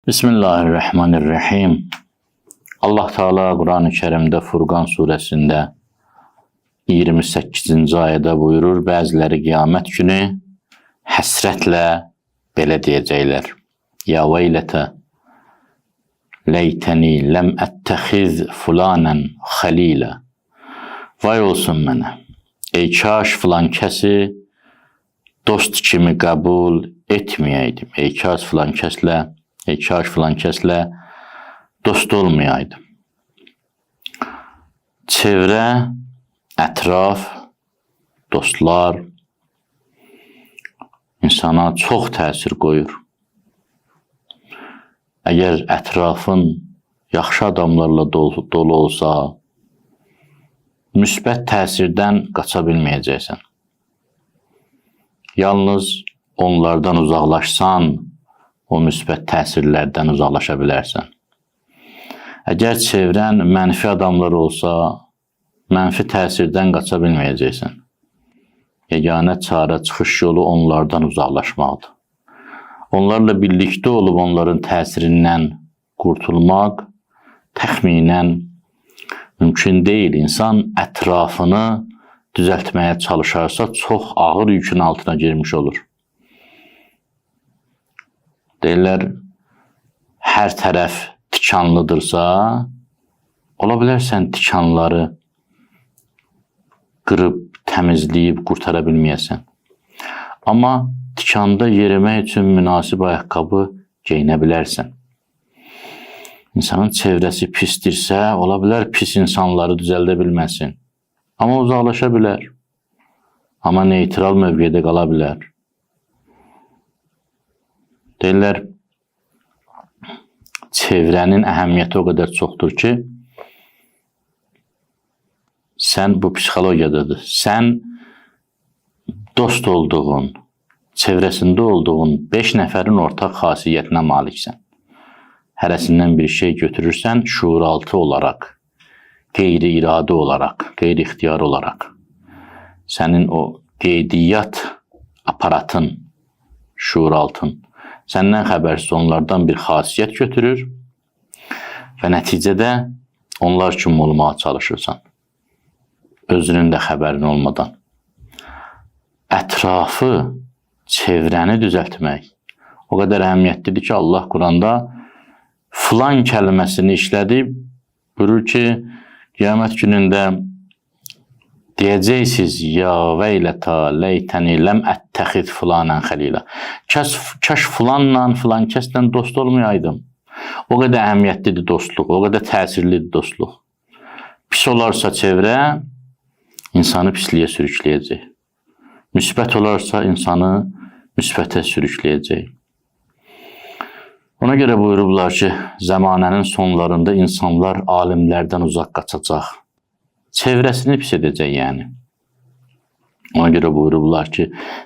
Bismillahirrahmanirrahim. Allah Teala Kur'an-ı Kerim'de Furqan suresinde 28. ayədə buyurur, bəziləri qiyamət günü həsrətlə belə deyəcəklər. Ya veylətə leytəni ləm ətəxiz fulanən xəlilə. Vay olsun mənə. Ey kaş filan kəsi dost kimi qəbul etməyəydim. Ey kaş filan kəslə dost olmayaydım. Çevrə, ətraf, dostlar insana çox təsir qoyur. Əgər ətrafın yaxşı adamlarla dolu olsa, müsbət təsirdən qaça bilməyəcəksən. Yalnız onlardan uzaqlaşsan, o müsbət təsirlərdən uzaqlaşa bilərsən. Əgər çevrən mənfi adamlar olsa, mənfi təsirdən qaça bilməyəcəksən. Yeganə çarə, çıxış yolu onlardan uzaqlaşmaqdır. Onlarla birlikdə olub onların təsirindən qurtulmaq təxminən mümkün deyil. İnsan ətrafını düzəltməyə çalışarsa, çox ağır yükün altına girmiş olur. Deyirlər, hər tərəf tikanlıdırsa, ola bilər sən tikanları qırıb, təmizləyib, qurtara bilməyəsən. Amma tikanda yerimək üçün münasib ayaqqabı geyinə bilərsən. İnsanın çevrəsi pisdirsə, ola bilər pis insanları düzəldə bilməsin. Amma uzaqlaşa bilər. Amma neytral mövqedə qala bilər. Deyirlər, çevrənin əhəmiyyəti o qədər çoxdur ki, sən bu psixologiyadadır. Sən dost olduğun, çevrəsində olduğun 5 nəfərin ortaq xasiyyətinə maliksən. Hərəsindən bir şey götürürsən, şuuraltı olaraq, qeyri-iradə olaraq, qeyri-ixtiyar olaraq. Sənin o qeydiyyat aparatın, şuuraltın, səndən xəbərsiz onlardan bir xasiyyət götürür və nəticədə onlar kimi olmağa çalışırsan. Özünün də xəbərin olmadan. Ətrafı, çevrəni düzəltmək o qədər əhəmiyyətlidir ki, Allah Quranda filan kəlməsini işlədib, buyurur ki, qiyamət günündə deyəcəksiniz, ya veylətə leytəni ləm ətəxiz fulanən xəlilə. Kaş filanla, filan kəslə dost olmayaydım. O qədər əhəmiyyətlidir dostluq, o qədər təsirlidir dostluq. Pis olarsa çevrə, insanı pisliyə sürükləyəcək. Müsbət olarsa insanı müsbətə sürükləyəcək. Ona görə buyurublar ki, zəmanənin sonlarında insanlar alimlərdən uzaq qaçacaq. Çevrəsini pis edəcək yəni. Ona görə buyurublar ki,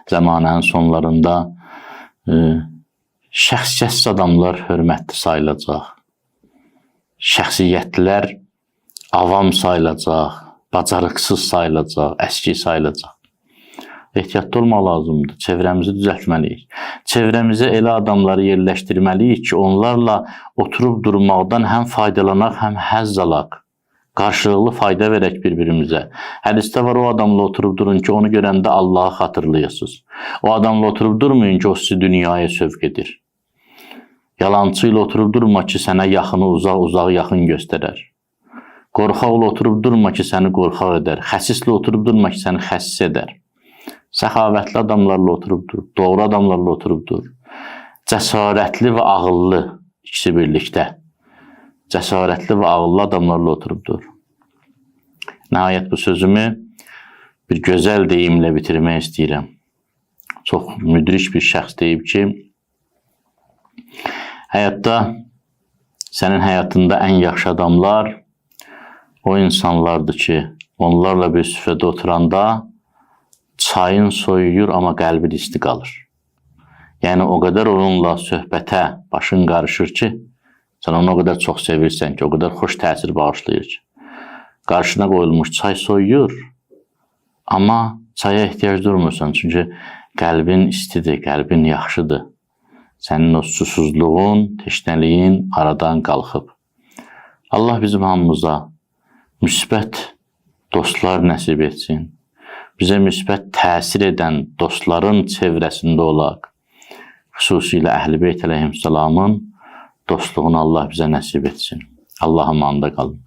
zəmanənin sonlarında şəxsiyyətsiz adamlar hörmətli sayılacaq. Şəxsiyyətlər avam sayılacaq, bacarıqsız sayılacaq, əski sayılacaq. Ehtiyatlı olmaq lazımdır, çevrəmizi düzəltməliyik. Çevrəmizə elə adamları yerləşdirməliyik ki, onlarla oturub durmaqdan həm faydalanaq, həm həzz alaq. Qarşılıqlı fayda verək bir-birimizə. Hədisdə var, o adamla oturub durun ki, onu görəndə Allahı xatırlayasınız. O adamla oturub durmayın ki, o sizi dünyaya sövq edir. Yalancı ilə oturub durma ki, sənə yaxını uzaq yaxın göstərər. Qorxaqla oturub durma ki, səni qorxaq edər. Xəsislə oturub durma ki, səni xəsis edər. Səxavətli adamlarla oturub dur, doğru adamlarla oturub dur. Cəsarətli və ağıllı ikisi birlikdə. Cəsarətli və ağıllı adamlarla oturubdur. Nəhayət bu sözümü bir gözəl deyimlə bitirmək istəyirəm. Çox müdrik bir şəxs deyib ki, həyatda, sənin həyatında ən yaxşı adamlar o insanlardır ki, onlarla bir süfrədə oturanda çayın soyuyur, amma qəlbin isti qalır. Yəni, o qədər onunla söhbətə başın qarışır ki, sən onu o qədər çox sevirsən ki, o qədər xoş təsir bağışlayır ki. Qarşına qoyulmuş çay soyuyur, amma çaya ehtiyac durmursan. Çünki qəlbin istidir, qəlbin yaxşıdır. Sənin o susuzluğun, teşnəliyin aradan qalxıb. Allah bizim hamımıza müsbət dostlar nəsib etsin. Bizə müsbət təsir edən dostların çevrəsində olaq. Xüsusilə Əhl-i Beyt əleyhissalamın dostluğunu Allah bizə nəsib etsin. Allah amanda qalın.